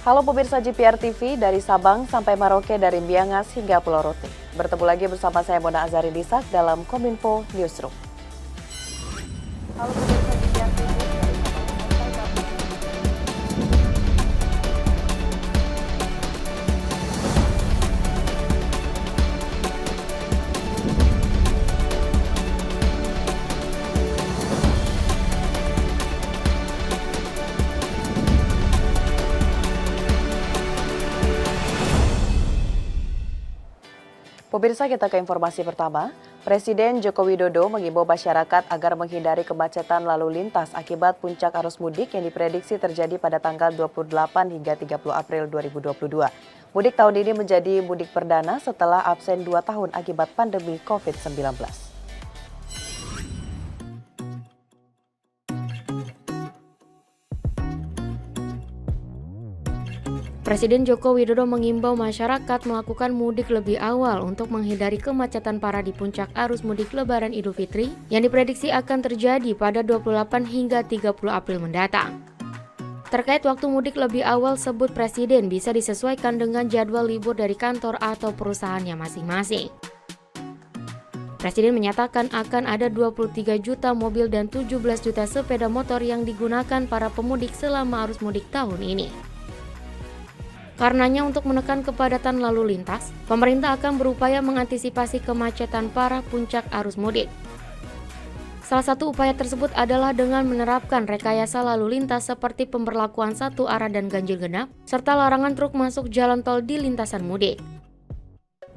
Halo pemirsa GPR TV, dari Sabang sampai Merauke, dari Miangas hingga Pulau Rote. Bertemu lagi bersama saya Mona Azari Disak dalam Kominfo Newsroom. Halo pemirsa GPR TV, dari Sabang sampai Pemirsa, kita ke informasi pertama. Presiden Joko Widodo mengimbau masyarakat agar menghindari kemacetan lalu lintas akibat puncak arus mudik yang diprediksi terjadi pada tanggal 28 hingga 30 April 2022. Mudik tahun ini menjadi mudik perdana setelah absen 2 tahun akibat pandemi COVID-19. Presiden Joko Widodo mengimbau masyarakat melakukan mudik lebih awal untuk menghindari kemacetan parah di puncak arus mudik Lebaran Idul Fitri yang diprediksi akan terjadi pada 28 hingga 30 April mendatang. Terkait waktu mudik lebih awal, sebut Presiden bisa disesuaikan dengan jadwal libur dari kantor atau perusahaannya masing-masing. Presiden menyatakan akan ada 23 juta mobil dan 17 juta sepeda motor yang digunakan para pemudik selama arus mudik tahun ini. Karenanya untuk menekan kepadatan lalu lintas, pemerintah akan berupaya mengantisipasi kemacetan parah puncak arus mudik. Salah satu upaya tersebut adalah dengan menerapkan rekayasa lalu lintas seperti pemberlakuan satu arah dan ganjil genap, serta larangan truk masuk jalan tol di lintasan mudik.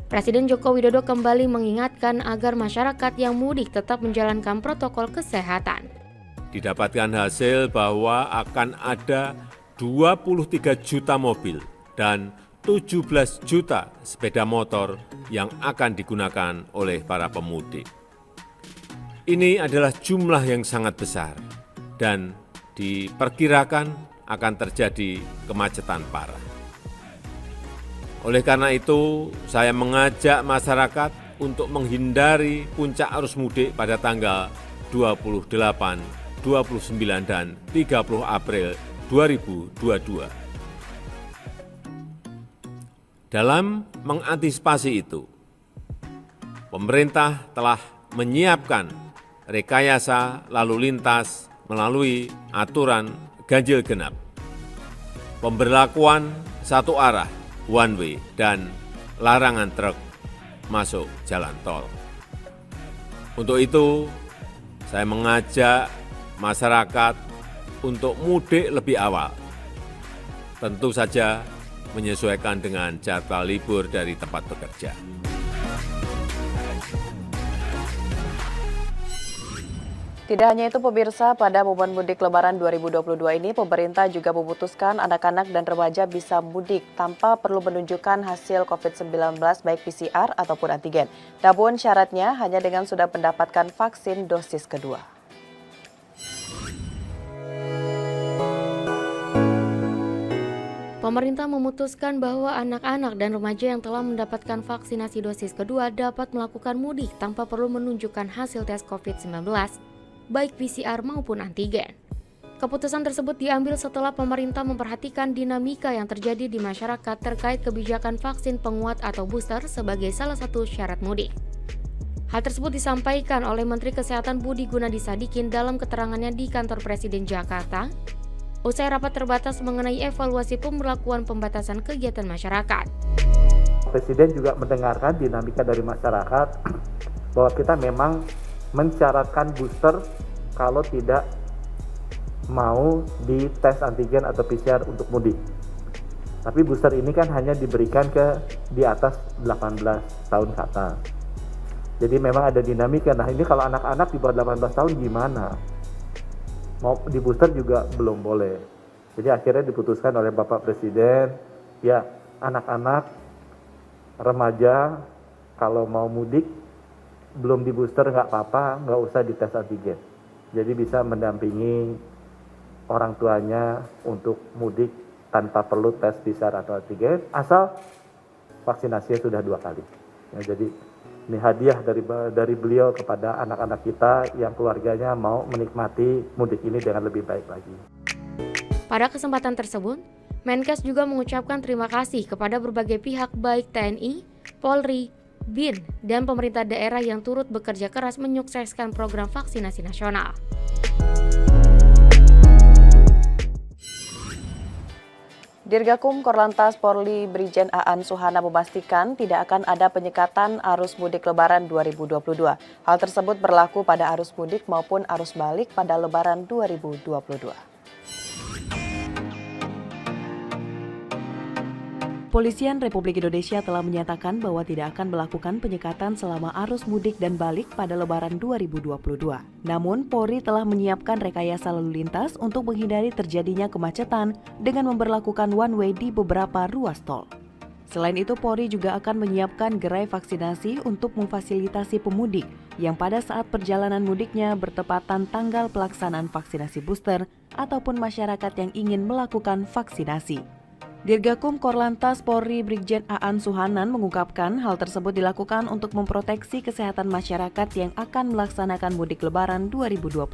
Presiden Joko Widodo kembali mengingatkan agar masyarakat yang mudik tetap menjalankan protokol kesehatan. Didapatkan hasil bahwa akan ada 23 juta mobil dan 17 juta sepeda motor yang akan digunakan oleh para pemudik. Ini adalah jumlah yang sangat besar dan diperkirakan akan terjadi kemacetan parah. Oleh karena itu, saya mengajak masyarakat untuk menghindari puncak arus mudik pada tanggal 28, 29, dan 30 April 2022. Dalam mengantisipasi itu, pemerintah telah menyiapkan rekayasa lalu lintas melalui aturan ganjil genap, pemberlakuan satu arah one way, dan larangan truk masuk jalan tol. Untuk itu, saya mengajak masyarakat untuk mudik lebih awal. Tentu saja menyesuaikan dengan jadwal libur dari tempat bekerja. Tidak hanya itu pemirsa, pada momen mudik Lebaran 2022 ini pemerintah juga memutuskan anak-anak dan remaja bisa mudik tanpa perlu menunjukkan hasil COVID-19 baik PCR ataupun antigen. Namun syaratnya hanya dengan sudah mendapatkan vaksin dosis kedua. Pemerintah memutuskan bahwa anak-anak dan remaja yang telah mendapatkan vaksinasi dosis kedua dapat melakukan mudik tanpa perlu menunjukkan hasil tes COVID-19, baik PCR maupun antigen. Keputusan tersebut diambil setelah pemerintah memperhatikan dinamika yang terjadi di masyarakat terkait kebijakan vaksin penguat atau booster sebagai salah satu syarat mudik. Hal tersebut disampaikan oleh Menteri Kesehatan Budi Gunadi Sadikin dalam keterangannya di kantor Presiden Jakarta, usai rapat terbatas mengenai evaluasi pemberlakuan pembatasan kegiatan masyarakat. Presiden juga mendengarkan dinamika dari masyarakat bahwa kita memang mensyaratkan booster kalau tidak mau di tes antigen atau PCR untuk mudik. Tapi booster ini kan hanya diberikan di atas 18 tahun ke atas. Jadi memang ada dinamika. Nah ini kalau anak-anak di bawah 18 tahun gimana? Mau di booster juga belum boleh. Jadi akhirnya diputuskan oleh Bapak Presiden, ya anak-anak, remaja kalau mau mudik belum di booster nggak apa-apa, nggak usah dites antigen. Jadi bisa mendampingi orang tuanya untuk mudik tanpa perlu tes PCR atau antigen, asal vaksinasinya sudah 2 kali. Ya, jadi ini hadiah dari beliau kepada anak-anak kita yang keluarganya mau menikmati mudik ini dengan lebih baik lagi. Pada kesempatan tersebut, Menkes juga mengucapkan terima kasih kepada berbagai pihak baik TNI, Polri, BIN, dan pemerintah daerah yang turut bekerja keras menyukseskan program vaksinasi nasional. Dirgakum Korlantas Polri Brigjen Aan Suhana memastikan tidak akan ada penyekatan arus mudik Lebaran 2022. Hal tersebut berlaku pada arus mudik maupun arus balik pada Lebaran 2022. Kepolisian Republik Indonesia telah menyatakan bahwa tidak akan melakukan penyekatan selama arus mudik dan balik pada Lebaran 2022. Namun, Polri telah menyiapkan rekayasa lalu lintas untuk menghindari terjadinya kemacetan dengan memberlakukan one way di beberapa ruas tol. Selain itu, Polri juga akan menyiapkan gerai vaksinasi untuk memfasilitasi pemudik yang pada saat perjalanan mudiknya bertepatan tanggal pelaksanaan vaksinasi booster ataupun masyarakat yang ingin melakukan vaksinasi. Dirgakum Korlantas Polri Brigjen Aan Suhanan mengungkapkan hal tersebut dilakukan untuk memproteksi kesehatan masyarakat yang akan melaksanakan mudik Lebaran 2022.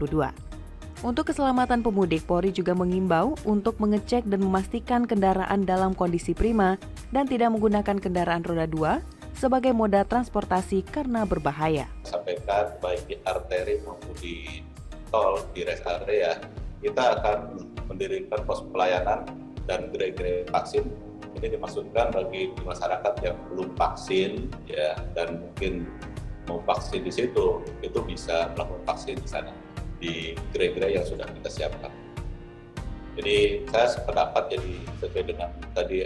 Untuk keselamatan pemudik, Polri juga mengimbau untuk mengecek dan memastikan kendaraan dalam kondisi prima dan tidak menggunakan kendaraan roda 2 sebagai moda transportasi karena berbahaya. Sampaikan baik di arteri maupun di tol, di rest area, kita akan mendirikan pos pelayanan dan gerai-gerai vaksin. Ini dimaksudkan bagi masyarakat yang belum vaksin ya dan mungkin mau vaksin di situ, itu bisa melakukan vaksin di sana di gerai-gerai yang sudah kita siapkan. Jadi saya sependapat jadi sesuai dengan tadi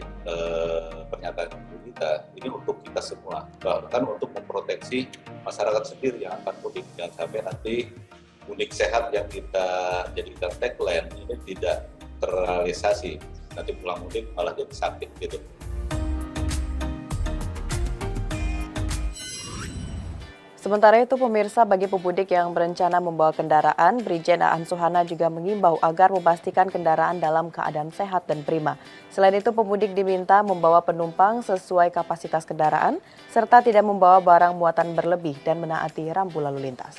pernyataan kita, ini untuk kita semua, bahkan untuk memproteksi masyarakat sendiri yang akan mudik, jangan sampai nanti mudik sehat yang kita jadikan tagline ini tidak terrealisasi. Nanti pulang mudik malah jadi sakit gitu. Sementara itu, pemirsa, bagi pemudik yang berencana membawa kendaraan, Brigjen Aan Suhana juga mengimbau agar memastikan kendaraan dalam keadaan sehat dan prima. Selain itu, pemudik diminta membawa penumpang sesuai kapasitas kendaraan, serta tidak membawa barang muatan berlebih dan menaati rambu lalu lintas.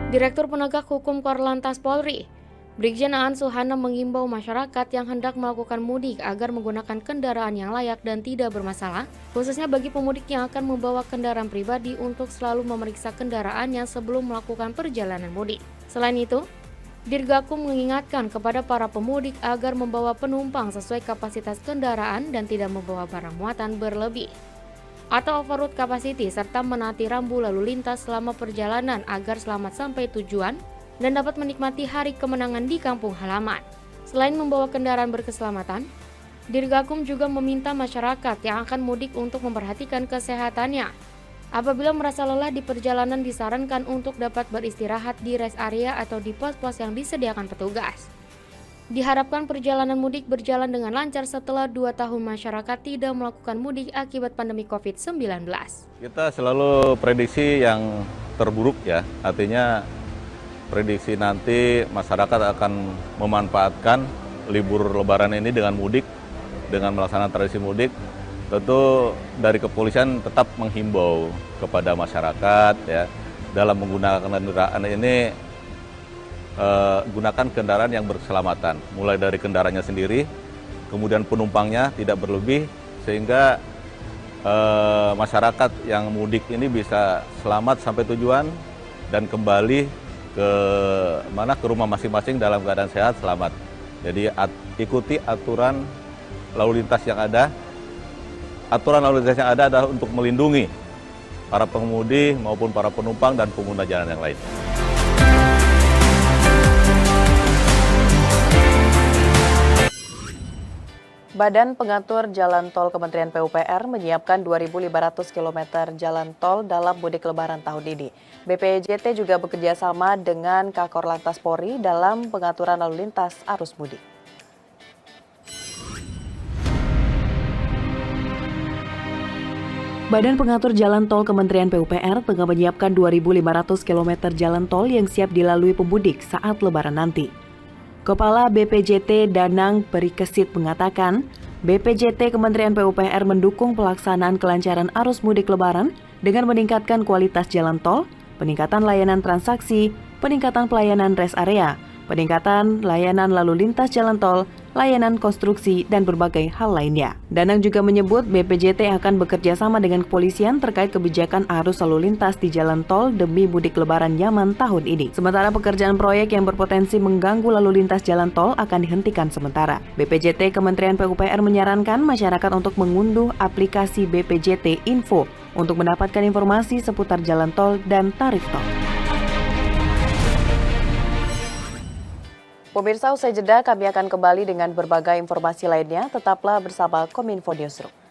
Direktur Penegak Hukum Korlantas Polri, Brigjen Aan Suhana mengimbau masyarakat yang hendak melakukan mudik agar menggunakan kendaraan yang layak dan tidak bermasalah, khususnya bagi pemudik yang akan membawa kendaraan pribadi untuk selalu memeriksa kendaraannya sebelum melakukan perjalanan mudik. Selain itu, Dirgakum mengingatkan kepada para pemudik agar membawa penumpang sesuai kapasitas kendaraan dan tidak membawa barang muatan berlebih atau overload capacity, serta menaati rambu lalu lintas selama perjalanan agar selamat sampai tujuan dan dapat menikmati hari kemenangan di kampung halaman. Selain membawa kendaraan berkeselamatan, Dirgakum juga meminta masyarakat yang akan mudik untuk memperhatikan kesehatannya. Apabila merasa lelah di perjalanan, disarankan untuk dapat beristirahat di rest area atau di pos-pos yang disediakan petugas. Diharapkan perjalanan mudik berjalan dengan lancar setelah 2 tahun masyarakat tidak melakukan mudik akibat pandemi COVID-19. Kita selalu prediksi yang terburuk ya, artinya prediksi nanti masyarakat akan memanfaatkan libur Lebaran ini dengan mudik, dengan melaksanakan tradisi mudik. Tentu dari kepolisian tetap menghimbau kepada masyarakat ya, dalam menggunakan kendaraan ini gunakan kendaraan yang berkeselamatan, mulai dari kendaraannya sendiri, kemudian penumpangnya tidak berlebih, sehingga masyarakat yang mudik ini bisa selamat sampai tujuan dan kembali ke rumah masing-masing dalam keadaan sehat selamat. Jadi ikuti aturan lalu lintas yang ada. Aturan lalu lintas yang ada adalah untuk melindungi para pengemudi maupun para penumpang dan pengguna jalan yang lain. Badan Pengatur Jalan Tol Kementerian PUPR menyiapkan 2.500 km jalan tol dalam mudik Lebaran tahun ini. BPJT juga bekerja sama dengan Kakor-Lantas Polri dalam pengaturan lalu lintas arus mudik. Badan Pengatur Jalan Tol Kementerian PUPR tengah menyiapkan 2.500 km jalan tol yang siap dilalui pemudik saat Lebaran nanti. Kepala BPJT Danang Perikesit mengatakan, BPJT Kementerian PUPR mendukung pelaksanaan kelancaran arus mudik Lebaran dengan meningkatkan kualitas jalan tol, peningkatan layanan transaksi, peningkatan pelayanan rest area, peningkatan layanan lalu lintas jalan tol, layanan konstruksi, dan berbagai hal lainnya. Danang juga menyebut BPJT akan bekerja sama dengan kepolisian terkait kebijakan arus lalu lintas di jalan tol demi mudik lebaran nyaman tahun ini. Sementara pekerjaan proyek yang berpotensi mengganggu lalu lintas jalan tol akan dihentikan sementara. BPJT Kementerian PUPR menyarankan masyarakat untuk mengunduh aplikasi BPJT Info untuk mendapatkan informasi seputar jalan tol dan tarif tol. Pemirsa, usai jeda kami akan kembali dengan berbagai informasi lainnya. Tetaplah bersama Kominfo Newsroom.